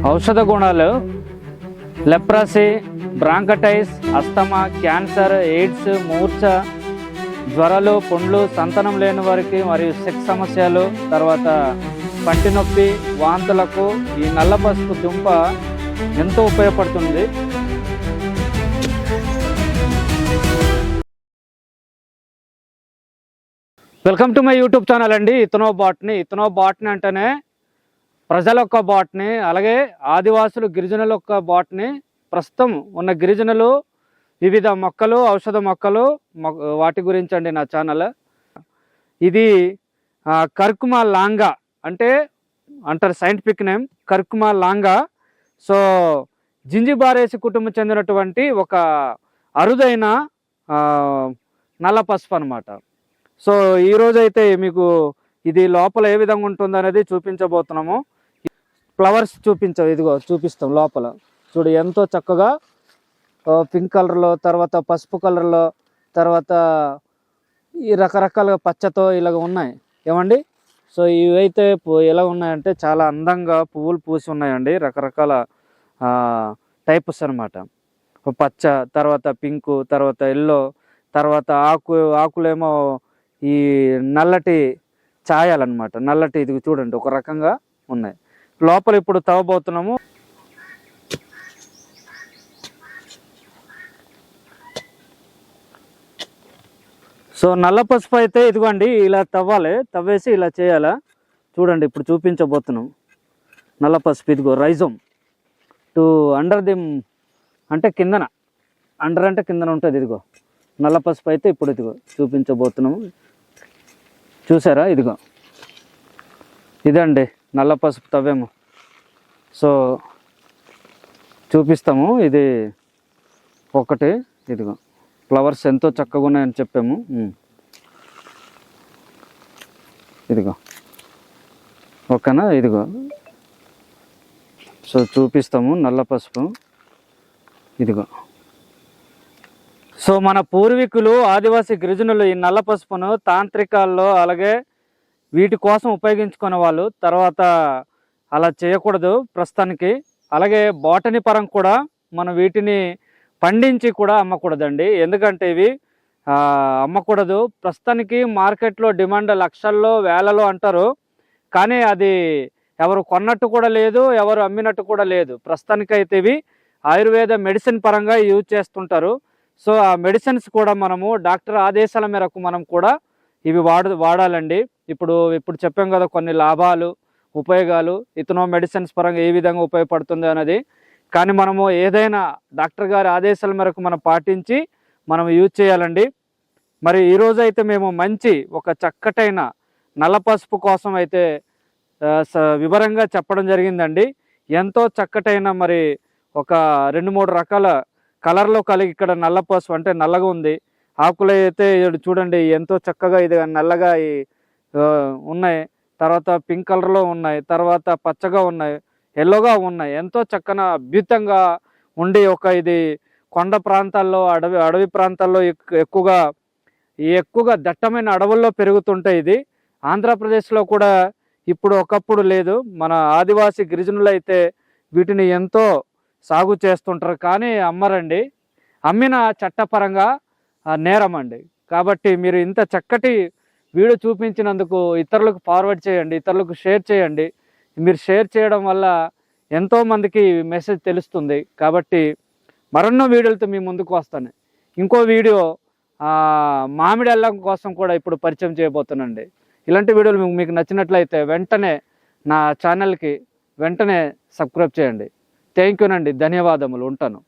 ఔషధ గుణాలు leprosy, బ్రాంకటైస్, asthma, cancer, AIDS, మూర్ఛ, జ్వరాలు, పుండ్లు, సంతానం లేని వారికి మరియు సెక్స్ సమస్యలు, తర్వాత పంటి నొప్పి, వాంతులకు ఈ నల్ల పసుపు దుంప ఎంతో ఉపయోగపడుతుంది. Welcome to my YouTube channel అండి. ఇథనో బాట్నీ అంటేనే ప్రజల యొక్క బాట్నీ, అలాగే ఆదివాసులు గిరిజనుల యొక్క బాట్నీ. ప్రస్తుతం ఉన్న గిరిజనులు వివిధ మొక్కలు, ఔషధ మొక్కలు, వాటి గురించి అండి నా ఛానల్. ఇది కర్కుమా లాంగా అంటారు సైంటిఫిక్ నేమ్ కర్కుమా లాంగా. సో జింజిబారేసి కుటుంబం చెందినటువంటి ఒక అరుదైన నల్ల పసుపు అనమాట. సో ఈరోజైతే మీకు ఇది లోపల ఏ విధంగా ఉంటుంది అనేది చూపించబోతున్నాము. ఫ్లవర్స్ చూపిస్తాం లోపల. చూడు ఎంతో చక్కగా పింక్ కలర్లో, తర్వాత పసుపు కలర్లో, తర్వాత ఈ రకరకాలుగా పచ్చతో ఇలాగ ఉన్నాయి ఏమండి. సో ఇవైతే ఎలా ఉన్నాయంటే చాలా అందంగా పువ్వులు పూసి ఉన్నాయండి. రకరకాల టైప్స్ అనమాట. పచ్చ, తర్వాత పింకు, తర్వాత ఎల్లో, తర్వాత ఆకులేమో ఈ నల్లటి ఛాయలన్నమాట. నల్లటి ఇది చూడండి ఒక రకంగా ఉన్నాయి. లోపల ఇప్పుడు తవ్వబోతున్నాము. సో నల్ల పసుపు అయితే ఇదిగోండి ఇలా తవ్వేసి ఇలా చేయాలా. చూడండి ఇప్పుడు చూపించబోతున్నాం. నల్ల పసుపు ఇదిగో రైజోమ్ టు అండర్ ది అంటే కిందన, అండర్ అంటే కిందన ఉంటుంది. ఇదిగో నల్ల పసుపు అయితే ఇప్పుడు ఇదిగో చూపించబోతున్నాము. చూసారా, ఇదిగో ఇదండి నల్ల పసుపు తవ్వేము. సో చూపిస్తాము. ఇది ఒకటి, ఇదిగో ఫ్లవర్స్ ఎంతో చక్కగా ఉన్నాయని చెప్పాము. ఇదిగో ఓకేనా, ఇదిగో. సో చూపిస్తాము నల్ల పసుపు ఇదిగో. సో మన పూర్వీకులు ఆదివాసీ గిరిజనులు ఈ నల్ల పసుపును తాంత్రికాల్లో అలాగే వీటి కోసం ఉపయోగించుకునే వాళ్ళు. తర్వాత అలా చేయకూడదు ప్రస్తుతానికి. అలాగే బాటనీ పరం కూడా మనం వీటిని పండించి కూడా అమ్మకూడదండి. ఎందుకంటే ఇవి అమ్మకూడదు. ప్రస్తుతానికి మార్కెట్లో డిమాండ్ లక్షల్లో వేలలో అంటారు, కానీ అది ఎవరు కొన్నట్టు కూడా లేదు, ఎవరు అమ్మినట్టు కూడా లేదు. ప్రస్తుతానికైతే ఇవి ఆయుర్వేద మెడిసిన్ పరంగా యూజ్ చేస్తుంటారు. సో ఆ మెడిసిన్స్ కూడా మనము డాక్టర్ ఆదేశాల మేరకు మనం కూడా ఇవి వాడాలండి. ఇప్పుడు చెప్పాం కదా కొన్ని లాభాలు, ఉపయోగాలు, ఇథనో మెడిసిన్స్ పరంగా ఏ విధంగా ఉపయోగపడుతుంది అనేది. కానీ మనము ఏదైనా డాక్టర్ గారి ఆదేశాల మేరకు మనం పాటించి మనం యూజ్ చేయాలండి. మరి ఈరోజు అయితే మేము మంచి ఒక చక్కటైన నల్ల పసుపు కోసం అయితే వివరంగా చెప్పడం జరిగిందండి. ఎంతో చక్కటైన మరి ఒక 2-3 రకాల కలర్లో కలిగి ఇక్కడ నల్ల పసుపు అంటే నల్లగా ఉంది. ఆకులు అయితే చూడండి ఎంతో చక్కగా ఇది నల్లగా ఉన్నాయి, తర్వాత పింక్ కలర్లో ఉన్నాయి, తర్వాత పచ్చగా ఉన్నాయి, ఎల్లోగా ఉన్నాయి. ఎంతో చక్కన అద్భుతంగా ఉండి ఇది కొండ ప్రాంతాల్లో, అడవి ప్రాంతాల్లో ఎక్కువగా దట్టమైన అడవుల్లో పెరుగుతుంటాయి. ఇది ఆంధ్రప్రదేశ్లో కూడా ఇప్పుడు ఒకప్పుడు లేదు. మన ఆదివాసీ గిరిజనులు అయితే వీటిని ఎంతో సాగు చేస్తుంటారు, కానీ అమ్మరండి. అమ్మిన చట్టపరంగా నేరం అండి. కాబట్టి మీరు ఇంత చక్కటి వీడియో చూపించినందుకు ఇతరులకు ఫార్వర్డ్ చేయండి, ఇతరులకు షేర్ చేయండి. మీరు షేర్ చేయడం వల్ల ఎంతోమందికి మెసేజ్ తెలుస్తుంది. కాబట్టి మరెన్నో వీడియోలతో మీ ముందుకు వస్తాను. ఇంకో వీడియో మామిడి అల్లం కోసం కూడా ఇప్పుడు పరిచయం చేయబోతున్నానండి. ఇలాంటి వీడియోలు మీకు నచ్చినట్లయితే వెంటనే నా ఛానల్కి వెంటనే సబ్స్క్రైబ్ చేయండి. థ్యాంక్ యూ నండి, ధన్యవాదములు, ఉంటాను.